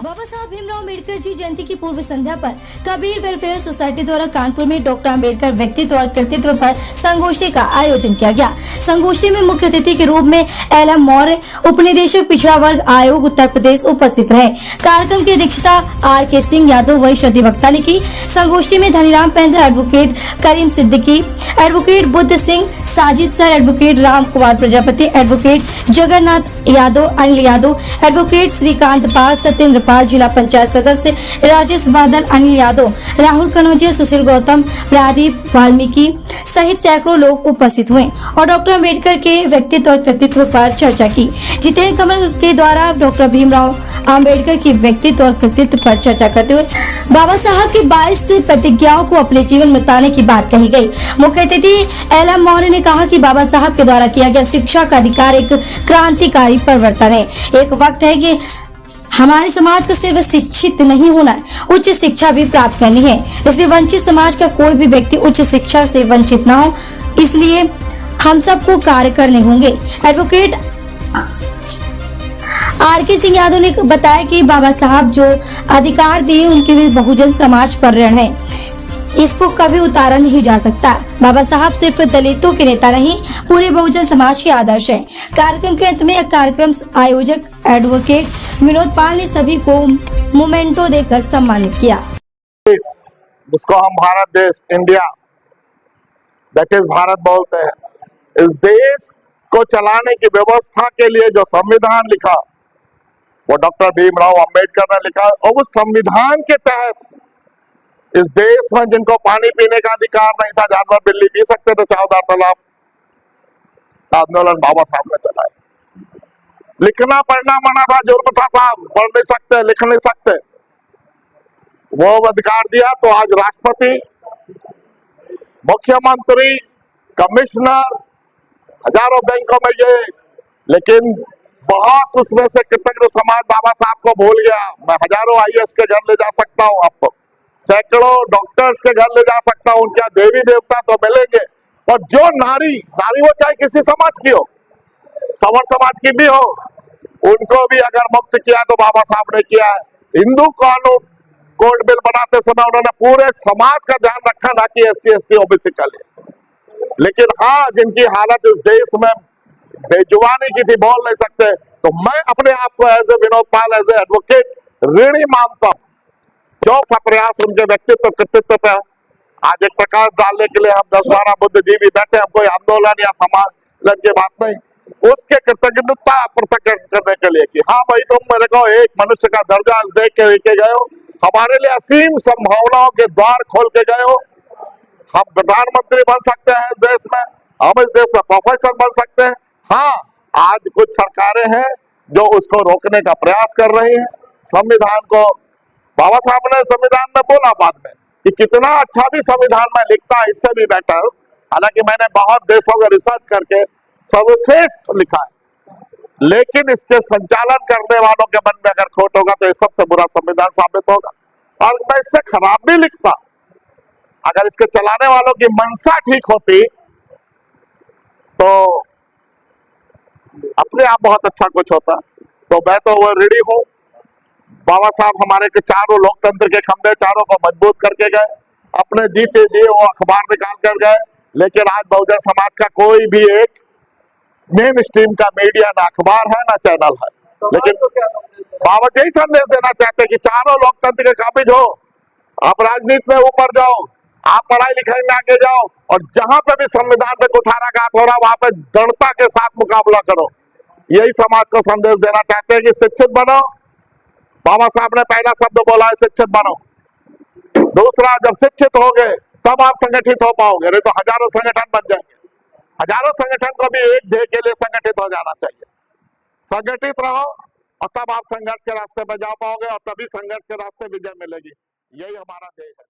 बाबा साहब भीमराव अम्बेडकर जी जयंती की पूर्व संध्या पर कबीर वेलफेयर सोसाइटी द्वारा कानपुर में डॉक्टर अम्बेडकर व्यक्तित्व और कृतित्व पर संगोष्ठी का आयोजन किया गया। संगोष्ठी में मुख्य अतिथि के रूप में एल.एम. मौर्य, उपनिदेशक पिछड़ा वर्ग आयोग उत्तर प्रदेश उपस्थित रहे। कार्यक्रम की अध्यक्षता R.K. सिंह यादव वरिष्ठ अधिवक्ता ने की। संगोष्ठी में Dhaniram Pendra, advocate Karim Siddiqui, advocate Buddh Singh, Sajid sir, advocate Ram Kumar Prajapati, advocate Jagannath Yadav, Anil Yadav, advocate Shrikant Pal, Satyendra Pal, जिला पंचायत सदस्य राजेश बादल, अनिल यादव, राहुल कनौजिया, सुशील गौतम, प्रादीप वाल्मीकि सहित सैकड़ों लोग उपस्थित हुए और डॉक्टर अम्बेडकर के व्यक्तित्व और कृतित्व पर चर्चा की। जितेंद्र कमल के द्वारा डॉक्टर भीमराव अम्बेडकर की व्यक्तित्व और कृतित्व पर चर्चा करते हुए बाबा साहब की 22 प्रतिज्ञाओं को अपने जीवन में उतारने की बात कही गई। मुख्य अतिथि एल.एम. मौर्य ने कहा कि बाबा साहब के द्वारा किया गया शिक्षा का अधिकार एक क्रांतिकारी परिवर्तन है। एक वक्त है कि हमारे समाज को सिर्फ शिक्षित नहीं होना है, उच्च शिक्षा भी प्राप्त करनी है। इसलिए वंचित समाज का कोई भी व्यक्ति उच्च शिक्षा से वंचित न हो, इसलिए हम सबको कार्य करने होंगे। Advocate R.K. सिंह यादव ने बताया कि बाबा साहब जो अधिकार दिए उनके भी बहुजन समाज पर ऋण है, इसको कभी उतारा नहीं जा सकता। बाबा साहब सिर्फ दलितों के नेता नहीं, पूरे बहुजन समाज के आदर्श हैं। कार्यक्रम के अंत में कार्यक्रम आयोजक एडवोकेट विनोद पाल ने सभी को मोमेंटो देकर सम्मानित किया। जिसको हम भारत देश, इंडिया, दैट इज भारत बोलते हैं, इस देश को चलाने की व्यवस्था के लिए जो संविधान लिखा वो डॉक्टर भीमराव अंबेडकर ने लिखा। और उस संविधान के तहत इस देश में जिनको पानी पीने का अधिकार नहीं था, जानवर बिल्ली पी सकते थे, चावदार तालाब, आंदोलन बाबा साहब ने चलाया। लिखना पढ़ना मना था, जुर्म था साहब, पढ़ नहीं सकते, लिख नहीं सकते, वो अधिकार दिया। तो आज राष्ट्रपति, मुख्यमंत्री, कमिश्नर, हजारों बैंकों में ये, लेकिन बहुत उसमें से कृतज्ञ समाज बाबा साहब को भूल गया। मैं हजारों IAS के घर ले जा सकता हूँ, आपको सैकड़ों डॉक्टर्स के घर ले जा सकता हूँ, उनके देवी देवता तो मिलेंगे। और जो नारी वो चाहे किसी समाज की हो, सवर्ण समाज की भी हो, उनको भी अगर मुक्त किया तो बाबा साहब ने किया है। हिंदू कानून कोड बिल बनाते समय उन्होंने पूरे समाज का ध्यान रखा, ना कि SC/ST OBC का लिए। लेकिन हाँ, जिनकी हालत इस देश में बेजुबानी की थी, बोल नहीं सकते, तो मैं अपने आप को as a Vinod Pal, as a advocate ऋणी मानता हूँ। जो सा प्रयास उनके व्यक्तित्व कृतित्व पे आज एक प्रकाश डालने के लिए हम 10-12 बुद्धिजीवी बैठे, हम कोई आंदोलन या समाज की बात नहीं, उसके कृतज्ञता प्रकट करने के लिए कि हाँ भाई, तुम मेरे को एक मनुष्य का दर्जा देख के लेके गए हो, हमारे लिए असीम संभावनाओं के द्वार खोल के गए हो। हम प्रधानमंत्री बन सकते हैं इस देश में, हम इस देश में प्रोफेसर बन सकते हैं। हाँ, आज कुछ सरकारें हैं जो उसको रोकने का प्रयास कर रही हैं। संविधान को बाबा साहब ने संविधान में बोला बाद में कि कितना अच्छा भी संविधान में लिखता है, इससे भी बेटर। हालांकि मैंने बहुत देशों का रिसर्च करके सर्वश्रेष्ठ लिखा है, लेकिन इसके संचालन करने वालों के मन में अगर खोट होगा तो ये सबसे बुरा संविधान साबित होगा। और मैं इससे खराब भी लिखता, अगर इसके चलाने वालों की मंशा ठीक होती तो अपने आप बहुत अच्छा कुछ होता। तो मैं तो वो रेडी हूँ। बाबा साहब हमारे के चारों लोकतंत्र के खंभे, चारों को मजबूत करके गए, अपने जीते जी वो अखबार निकाल कर गए। लेकिन आज बहुजन समाज का कोई भी एक मेन स्ट्रीम का मीडिया, ना अखबार है ना चैनल है। लेकिन बाबा यही संदेश देना चाहते हैं कि चारों लोकतंत्र के काबिज हो, आप राजनीति में ऊपर जाओ, आप पढ़ाई लिखाई में आगे जाओ, और जहां पे भी संविधान पे कुठाराघात हो रहा वहां पे दृढ़ता के साथ मुकाबला करो। यही समाज को संदेश देना चाहते हैं कि शिक्षित बनो। बाबा साहब ने पहला शब्द बोला है, शिक्षित बनो। दूसरा, जब शिक्षित होगे तब आप संगठित हो पाओगे, नहीं तो हजारों संगठन बन जाएंगे। हजारों संगठन को भी एक ध्येय के लिए संगठित हो जाना चाहिए। संगठित रहो और तब आप संघर्ष के रास्ते पर जा पाओगे, और तभी संघर्ष के रास्ते विजय मिलेगी। यही हमारा ध्येय है।